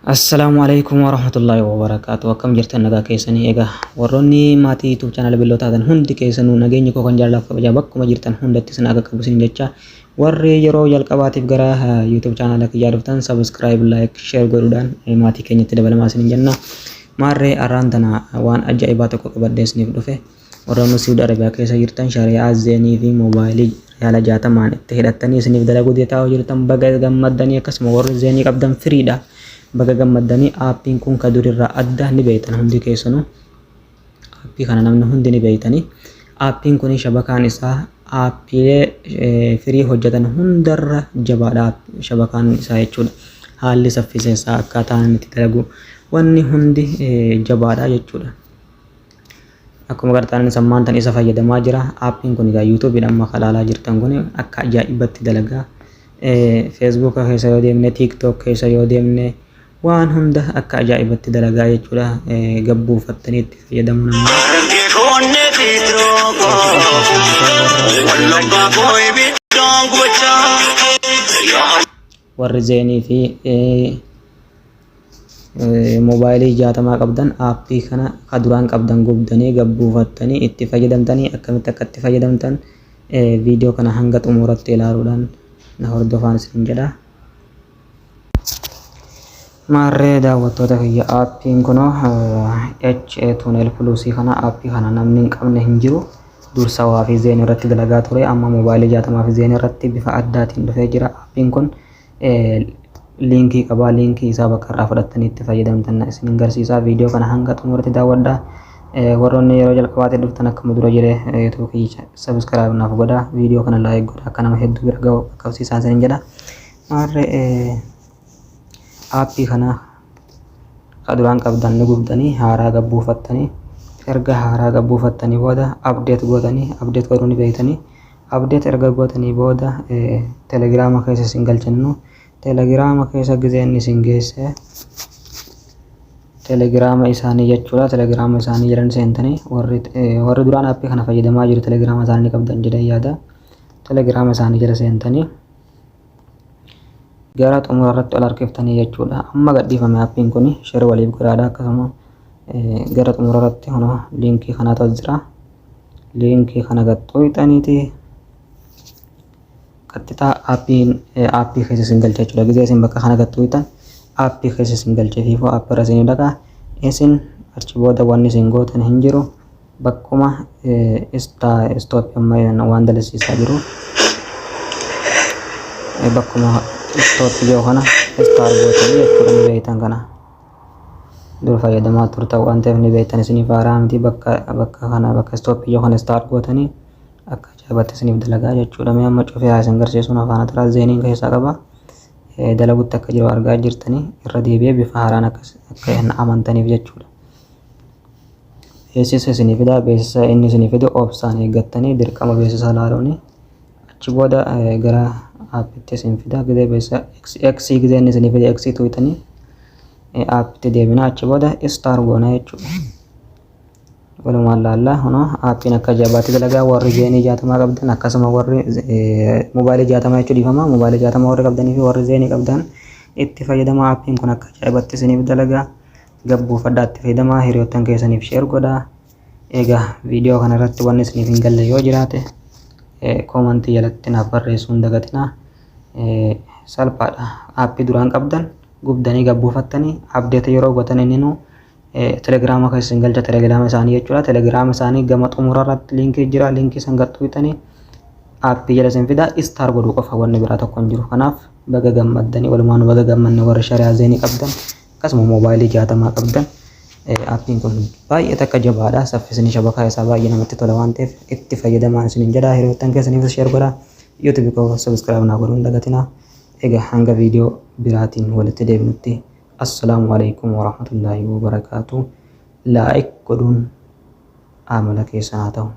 Assalamualaikum warahmatullahi wabarakatuh. Akkam jirtan nagaa keessanii egaa warroonni maatii YouTube channel billoo taatan hundi keessanuu nageenyi koo kan jaalalaaf kabajaa bakkuma jirtan hundatti isin akka qabu isin jecha warri yeroo jalqabaatiif gara YouTube channel kiyyaa dhuftan subscribe, like, share godhuudhaan maatii keenyatti dabalamaa isin jenna. Maarree arraan tana waan ajaa'ibaa tokko qabadhee isiniif dhufe warroonni Saudi Arabiyaa keessa jirtan shari'aa zeenii fi moobaayilii yaala 60 itti hidhattanii isiniif dalaguu taa'uu jirtan baga gammaddanii akkasuma warri zeenii qabdan firiidha. Baga gammaddanii aappiin kun ka durirraa adda ni beektan hundi keessanuu aappii kana namni hundi ni beektanii aappiin kun shabakaan isaa aappiilee firii hojjetan hundarra jabaadha shabakaan isaa jechuudha. Haalli saffisa isaa akkaataan itti dalagu wanni hundi jabaadha jechuudha. Akkuma gartaan sammaan tan isa fayyadamaa jira. Aappiin kun egaa YouTube dhaan makaalaalaa jirtan kun akka ajaa'ibatti dalagaa. Facebook keessa yoo deemne, TikTok keessa yoo deemne waan hunda akka ajaa'ibatti dalagaa jechuudha. Gabbuufattanii itti fayyadamuu warri zeenii fi moobaayilii 60 qabdan aappii kana ka duraan qabdan gubdanii gabbuufattanii itti fayyadamtanii akkamitti akka itti fayyadamtan viidiyoo kana hanga xumuratti ilaaluudhaan na hordofaa isin jedha. Maarree daawwattoota kiyya aappiin kun HA Tunnel Plus kana aappii kana namni hin qabne hin jiru. Dursa waa fi zeenii irratti dalagaa ture amma moobaayilii 60 fi zeenii irratti bifa addaatiin dhufee jira. Aappiin kun liinkii qaba. Liinkii isaa bakka irraa fudhattanii itti fayyadamtan isin agarsiisa. Viidiyoo kana hanga xumuratti daawwadhaa. Warroonni yeroo jalqabaatti dhuftan akkuma dura jedhe YouTube kiyya subscribe naaf godhaa. Viidiyoo kana like godhaa akka nama hedduu bira ga'u qaqqabsiisaa isin jedha. Maarree aappii kana ka duraan qabdan ni gubdanii haaraa gabbuufattanii erga haaraa gabbuufattanii booda update godhuu ni beektanii update erga gootanii booda telegiraama keessa isin galchannu telegiraama keessa gizeen isin geesse telegiraama isaanii jechuudha. Telegiraama isaanii jedhan seentanii warri duraan aappii kana fayyadamaa jiru telegiraama isaanii qabdan jedhan yaada. Telegiraama isaanii jala seentanii gara xumura irratti ol harkiftanii jechuudha. Amma gadhiifame aappiin kun share waliif godhaadha. Akkasuma gara xumura irratti hono liinkii kanatu jira. Liinkii kana gaxxooyxaniiti qaxxitaa aappii keessa isin galcha jechuudha. Gizee isin bakka kana gaxxooyxan aappii keessa isin galchee fi aappii irra isin dhaqa isin achi booda wanni isin gootan hin jiru. Bakkuma stop amma waan dalasiisaa jiru bakkuma stop yoo kana star gootanii jechuudha ni beektan kana dur fayyadamaa turtan waan ta'eef ni beektan isiniif haaraa miti. Bakka kana bakka stop yoo kana star gootanii akka ajaa'ibatti isiniif dalagaa jechuudha. Mee amma cufee haa isin agarsiisuun afaan atiraa zeeniin keessaa qaba. Dalagutti akka jiru argaa jirtanii irra deebi'ee bifa haaraan akka hin amantaniif jechuudha. Beeksisa isinii fida. Beeksisa inni isinii fidu obsaan eeggattanii dirqama beeksisa ilaaluuni achi booda gara aappitti isin fida. Gizee beeksisa X gizee inni isinii fide X tuutanii aappitti deebina achi booda star goona jechuudha. Walumaan laallaa hono aappiin akka ajaa'ibaatti dalagaa. Warri zeenii 60 qabdan akkasuma warri moobaayilii 60 jechuu dhiifama. Moobaayilii 60 warri qabdanii fi warri zeenii qabdan itti fayyadama. Aappiin kun akka ajaa'ibatti isiniif dalagaa. Gabbuufadhaa itti fayyadamaa. Hiriyoottan keessaniif share godhaa. Egaa viidiyoo kana irratti wanni isiniif hin galle yoo jiraate koomantii jalatti naaf barreessuu hin dagatinaa. Salphaadha. Aappii duraan qabdan gubdanii gabbuufattanii update yeroo gootan inni telegiraama keessa isin galcha. Telegiraama isaanii jechuudha. Telegiraama isaanii gama xumura irratti liinkii jira. Liinkii san gaxxooyxanii aappii jala isin fida. Star godhuu qofa wanni biraa tokko hin jiru. Kanaaf baga gammaddanii walumaan baga gammanne warri shari'aa zeenii qabdan akkasuma moobaayilii 60 qabdan aappiin kun baay'ee takka jabaadha. Saffisni shabakaa isaa baay'ee namatti tola waan ta'eef itti fayyadamaa isin jedha. Hiriyoottan keessaniif share godhaa. YouTube koo subscribe naa godhuun dagatinaa. Egaa hanga viidiyoo biraatiin walitti deebinutti assalamu alaikum warahmatullahi wabarakatuh. Like godhuun amala keessan haa ta'u.